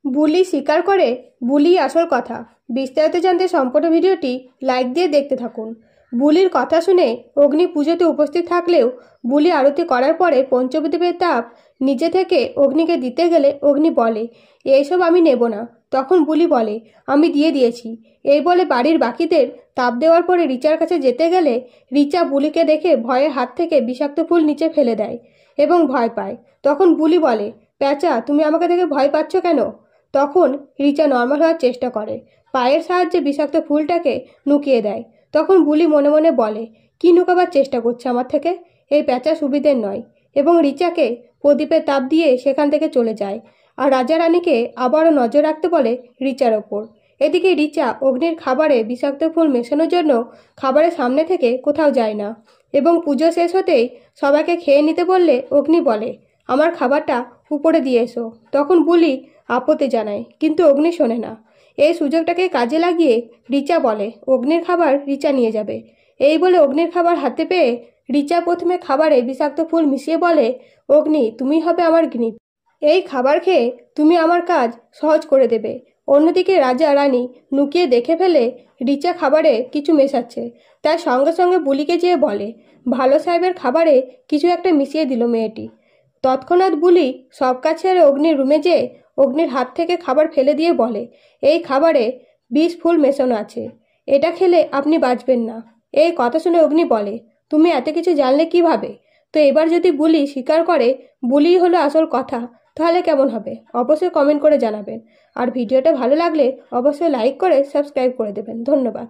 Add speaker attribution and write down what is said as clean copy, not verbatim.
Speaker 1: বুলি স্বীকার করে বুলি আসল কথা। বিস্তারিত জানতে সম্পূর্ণ ভিডিওটি লাইক দিয়ে দেখতে থাকুন। বুলির কথা শুনে অগ্নি পুজোতে উপস্থিত থাকলেও বুলি আরতি করার পরে পঞ্চপ্রদীপের তাপ নিজে থেকে অগ্নিকে দিতে গেলে অগ্নি বলে, এইসব আমি নেব না। তখন বুলি বলে, আমি দিয়ে দিয়েছি। এই বলে বাড়ির বাকিদের তাপ দেওয়ার পরে রিচার কাছে যেতে গেলে রিচা বুলিকে দেখে ভয়ে হাত থেকে বিষাক্ত ফুল নিচে ফেলে দেয় এবং ভয় পায়। তখন বুলি বলে, প্যাঁচা, তুমি আমাকে দেখে ভয় পাচ্ছ কেন? তখন রিচা নর্মাল হওয়ার চেষ্টা করে, পায়ের সাহায্যে বিষাক্ত ফুলটাকে নুকিয়ে দেয়। তখন বুলি মনে মনে বলে, কি লুকাবার চেষ্টা করছে আমার থেকে? এই প্যাঁচা সুবিধের নয়। এবং রিচাকে প্রদীপের তাপ দিয়ে সেখান থেকে চলে যায়। আর রাজা রানীকে আবারও নজর রাখতে বলে রিচার ওপর। এদিকে রিচা অগ্নির খাবারে বিষাক্ত ফুল মেশানোর জন্য খাবারের সামনে থেকে কোথাও যায় না এবং পুজো শেষ হতেই সবাইকে খেয়ে নিতে বললে অগ্নি বলে, আমার খাবারটা উপরে দিয়ে এসো। তখন বুলি আপত্তি জানায়, কিন্তু অগ্নি শোনে না। এই সুযোগটাকে কাজে লাগিয়ে রিচা বলে অগ্নির খাবার রিচা নিয়ে যাবে। এই বলে অগ্নির খাবার হাতে পেয়ে রিচা প্রথমে খাবারে বিষাক্ত ফুল মিশিয়ে বলে, অগ্নি, তুমি হবে আমার গিনি। এই খাবার খেয়ে তুমি আমার কাজ সহজ করে দেবে। অন্যদিকে রাজা রানী লুকিয়ে দেখে ফেলে রিচা খাবারে কিছু মেশাচ্ছে। তার সঙ্গে সঙ্গে বুলিকে যেয়ে বলে, ভালো সাহেবের খাবারে কিছু একটা মিশিয়ে দিল মেয়েটি। তৎক্ষণাৎ বুলি সব কাজ ছেড়ে অগ্নির রুমে যেয়ে অগ্নির হাত থেকে খাবার ফেলে দিয়ে বলে, এই খাবারে বিষ ফুল মেশানো আছে, এটা খেলে আপনি বাঁচবেন না। এই কথা শুনে অগ্নি বলে, তুমি এত কিছু জানলে কিভাবে? তো এবার যদি বুলি স্বীকার করে বুলিই হলো আসল কথা, তাহলে কেমন হবে? অবশ্যই কমেন্ট করে জানাবেন। আর ভিডিওটা ভালো লাগলে অবশ্যই লাইক করে সাবস্ক্রাইব করে দেবেন। ধন্যবাদ।